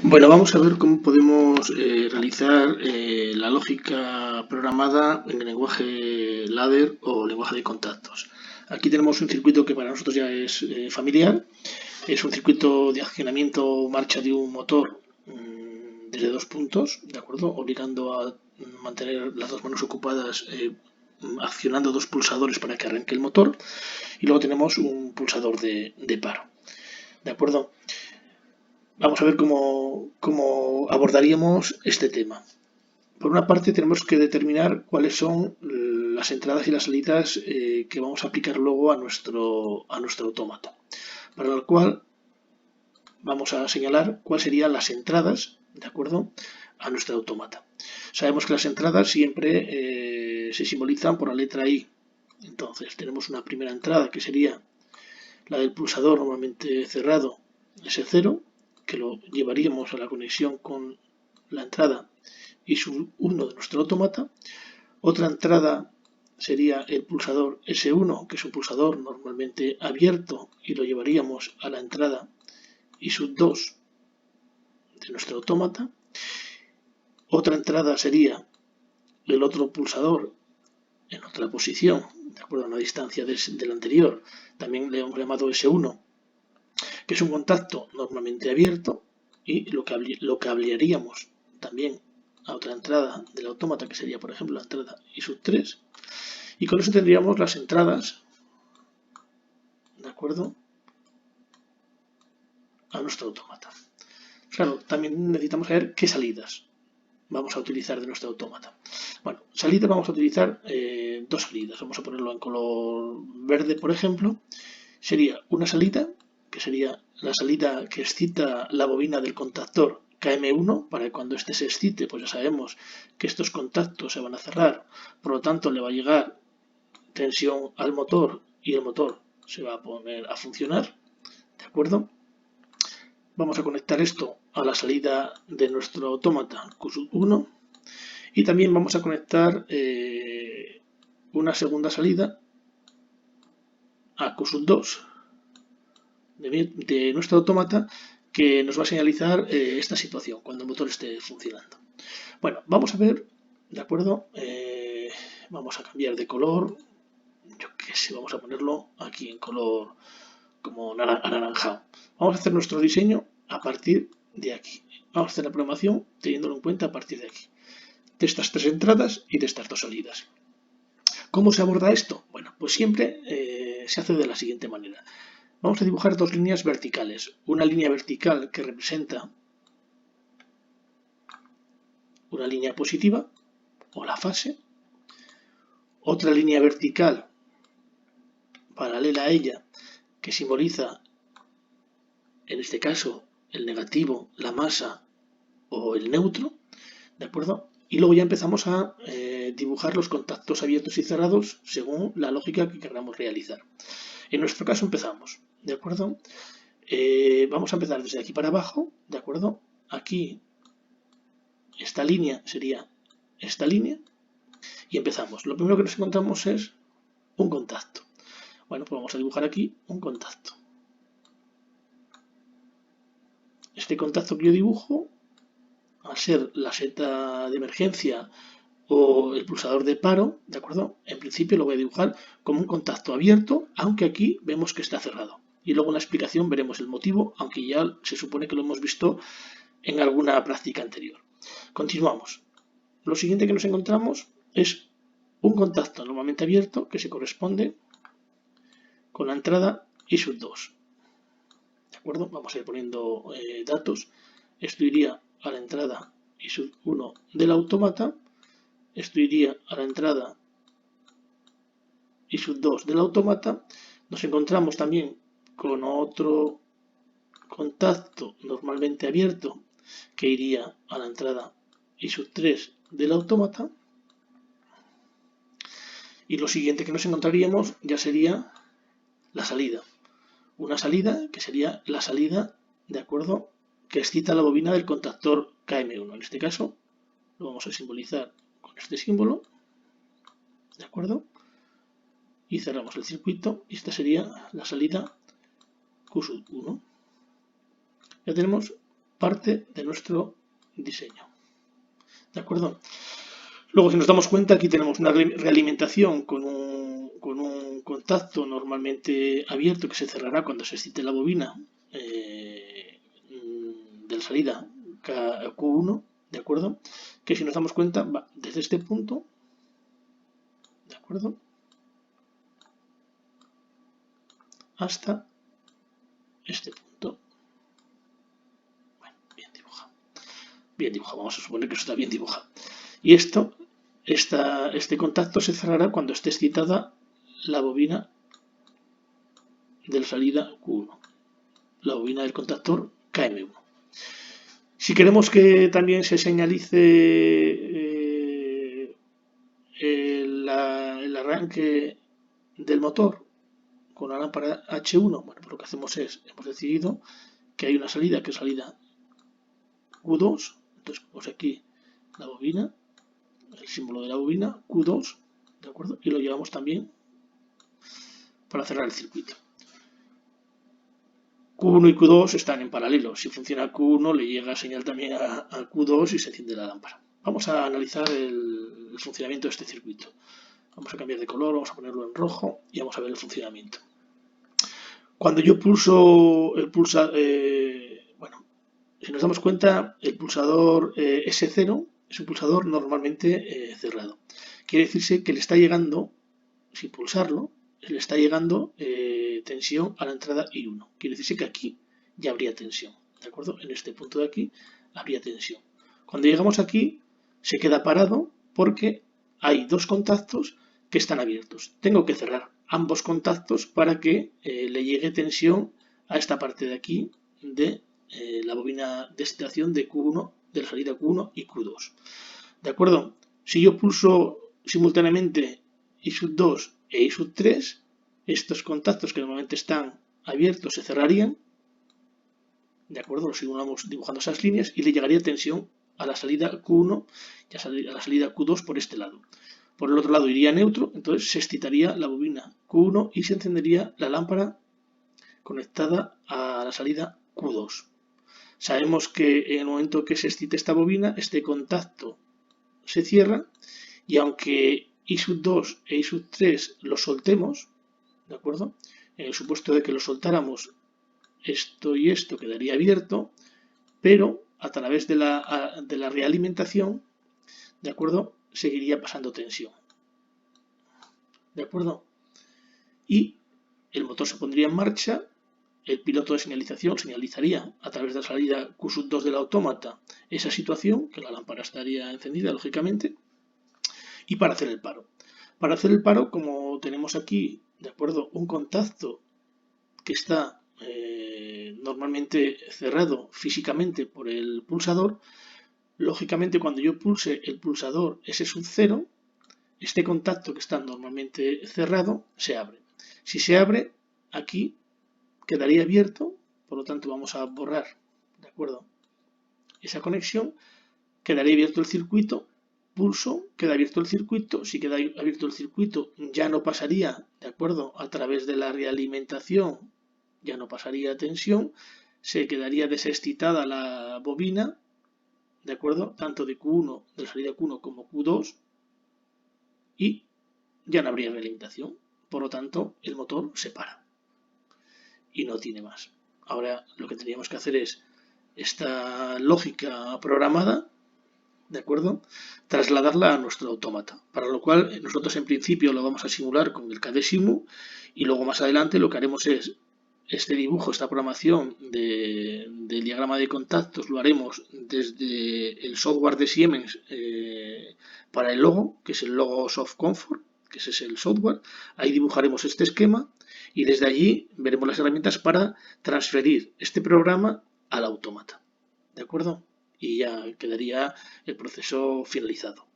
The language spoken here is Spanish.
Bueno, vamos a ver cómo podemos realizar la lógica programada en el lenguaje ladder o lenguaje de contactos. Aquí tenemos un circuito que para nosotros ya es familiar. Es un circuito de accionamiento o marcha de un motor desde dos puntos, ¿de acuerdo? Obligando a mantener las dos manos ocupadas accionando dos pulsadores para que arranque el motor. Y luego tenemos un pulsador de paro, ¿de acuerdo? Vamos a ver cómo abordaríamos este tema. Por una parte, tenemos que determinar cuáles son las entradas y las salidas que vamos a aplicar luego a nuestro autómata. Para lo cual, vamos a señalar cuáles serían las entradas, ¿de acuerdo?, a nuestro autómata. Sabemos que las entradas siempre se simbolizan por la letra I. Entonces, tenemos una primera entrada que sería la del pulsador normalmente cerrado, S0, que lo llevaríamos a la conexión con la entrada y sub 1 de nuestro autómata. Otra entrada sería el pulsador S1, que es un pulsador normalmente abierto, y lo llevaríamos a la entrada y sub 2 de nuestro autómata. Otra entrada sería el otro pulsador en otra posición, de acuerdo a una distancia del anterior. También le hemos llamado S1, que es un contacto normalmente abierto, y lo cablearíamos también a otra entrada del autómata, que sería por ejemplo la entrada I sub 3, y con eso tendríamos las entradas, ¿de acuerdo?, a nuestro autómata. Claro, también necesitamos saber qué salidas vamos a utilizar de nuestro autómata. Bueno, salidas vamos a utilizar dos salidas. Vamos a ponerlo en color verde, por ejemplo. Sería una salida, que sería la salida que excita la bobina del contactor KM1, para que cuando éste se excite, pues ya sabemos que estos contactos se van a cerrar, por lo tanto le va a llegar tensión al motor y el motor se va a poner a funcionar, ¿de acuerdo? Vamos a conectar esto a la salida de nuestro autómata Q1 y también vamos a conectar una segunda salida a Q2 de nuestro autómata, que nos va a señalizar esta situación cuando el motor esté funcionando. Bueno, vamos a ver, ¿de acuerdo? Vamos a cambiar de color, yo qué sé, vamos a ponerlo aquí en color como anaranjado. Vamos a hacer nuestro diseño a partir de aquí. Vamos a hacer la programación teniéndolo en cuenta a partir de aquí, de estas tres entradas y de estas dos salidas. ¿Cómo se aborda esto? Bueno, pues siempre se hace de la siguiente manera. Vamos a dibujar dos líneas verticales. Una línea vertical que representa una línea positiva o la fase. Otra línea vertical paralela a ella que simboliza, en este caso, el negativo, la masa o el neutro, ¿de acuerdo? Y luego ya empezamos a dibujar los contactos abiertos y cerrados según la lógica que queramos realizar. En nuestro caso empezamos, ¿de acuerdo? Vamos a empezar desde aquí para abajo, ¿de acuerdo? Aquí esta línea sería esta línea y empezamos. Lo primero que nos encontramos es un contacto. Bueno, pues vamos a dibujar aquí un contacto. Este contacto que yo dibujo, al ser la seta de emergencia o el pulsador de paro, ¿de acuerdo? En principio lo voy a dibujar como un contacto abierto, aunque aquí vemos que está cerrado. Y luego en la explicación veremos el motivo, aunque ya se supone que lo hemos visto en alguna práctica anterior. Continuamos. Lo siguiente que nos encontramos es un contacto normalmente abierto que se corresponde con la entrada I sub 2. ¿De acuerdo? Vamos a ir poniendo datos. Esto iría a la entrada I sub 1 del autómata. Esto iría a la entrada I sub 2 del autómata. Nos encontramos también con otro contacto normalmente abierto que iría a la entrada I sub 3 del autómata. Y lo siguiente que nos encontraríamos ya sería la salida. Una salida que sería la salida, de acuerdo, que excita la bobina del contactor KM1. En este caso lo vamos a simbolizar con este símbolo, ¿de acuerdo? Y cerramos el circuito y esta sería la salida Q1. Ya tenemos parte de nuestro diseño. ¿De acuerdo? Luego, si nos damos cuenta, aquí tenemos una realimentación con un contacto normalmente abierto que se cerrará cuando se excite la bobina de la salida Q1, ¿de acuerdo? Que si nos damos cuenta va desde este punto, ¿de acuerdo? Hasta este punto. Bueno, bien dibujado. Bien dibujado, vamos a suponer que eso está bien dibujado. Y este contacto se cerrará cuando esté excitada la bobina de la salida Q1, la bobina del contactor KM1. Si queremos que también se señalice el arranque del motor con la lámpara H1, bueno, pues lo que hacemos es, hemos decidido que hay una salida que es salida Q2, entonces ponemos aquí la bobina, el símbolo de la bobina, Q2, ¿de acuerdo? Y lo llevamos también para cerrar el circuito. Q1 y Q2 están en paralelo. Si funciona Q1, le llega señal también a Q2 y se enciende la lámpara. Vamos a analizar el funcionamiento de este circuito. Vamos a cambiar de color, vamos a ponerlo en rojo y vamos a ver el funcionamiento. Cuando yo pulso el pulsador, bueno, si nos damos cuenta, el pulsador S0 es un pulsador normalmente cerrado. Quiere decirse que le está llegando, sin pulsarlo, le está llegando tensión a la entrada I1. Quiere decirse que aquí ya habría tensión, ¿de acuerdo? En este punto de aquí habría tensión. Cuando llegamos aquí se queda parado porque hay dos contactos que están abiertos. Tengo que cerrar ambos contactos para que le llegue tensión a esta parte de aquí de la bobina de excitación de Q1, de la salida Q1 y Q2. ¿De acuerdo? Si yo pulso simultáneamente I2 e I3, estos contactos que normalmente están abiertos se cerrarían, ¿de acuerdo? Lo seguimos dibujando esas líneas y le llegaría tensión a la salida Q1 y a la salida Q2 por este lado. Por el otro lado iría neutro, entonces se excitaría la bobina Q1 y se encendería la lámpara conectada a la salida Q2. Sabemos que en el momento que se excite esta bobina, este contacto se cierra y aunque I2 e I3 los soltemos, ¿de acuerdo? En el supuesto de que lo soltáramos, esto y esto quedaría abierto, pero a través de la realimentación, ¿de acuerdo? Seguiría pasando tensión, ¿de acuerdo? Y el motor se pondría en marcha, el piloto de señalización señalizaría a través de la salida Q2 del autómata esa situación, que la lámpara estaría encendida, lógicamente, y para hacer el paro. Para hacer el paro, como tenemos aquí, ¿de acuerdo? Un contacto que está normalmente cerrado físicamente por el pulsador, lógicamente cuando yo pulse el pulsador S0, este contacto que está normalmente cerrado se abre. Si se abre, aquí quedaría abierto, por lo tanto vamos a borrar, ¿de acuerdo? Esa conexión, quedaría abierto el circuito, pulso, queda abierto el circuito, si queda abierto el circuito ya no pasaría, ¿de acuerdo? A través de la realimentación ya no pasaría tensión, se quedaría desexcitada la bobina, ¿de acuerdo? Tanto de Q1, de la salida Q1 como Q2, y ya no habría realimentación. Por lo tanto, el motor se para y no tiene más. Ahora lo que tendríamos que hacer es esta lógica programada, ¿de acuerdo? Trasladarla a nuestro autómata, para lo cual nosotros en principio lo vamos a simular con el KDSimu y luego más adelante lo que haremos es este dibujo, esta programación del diagrama de contactos lo haremos desde el software de Siemens para el logo, que es el logo Soft Comfort, que ese es el software. Ahí dibujaremos este esquema y desde allí veremos las herramientas para transferir este programa al autómata. ¿De acuerdo? Y ya quedaría el proceso finalizado.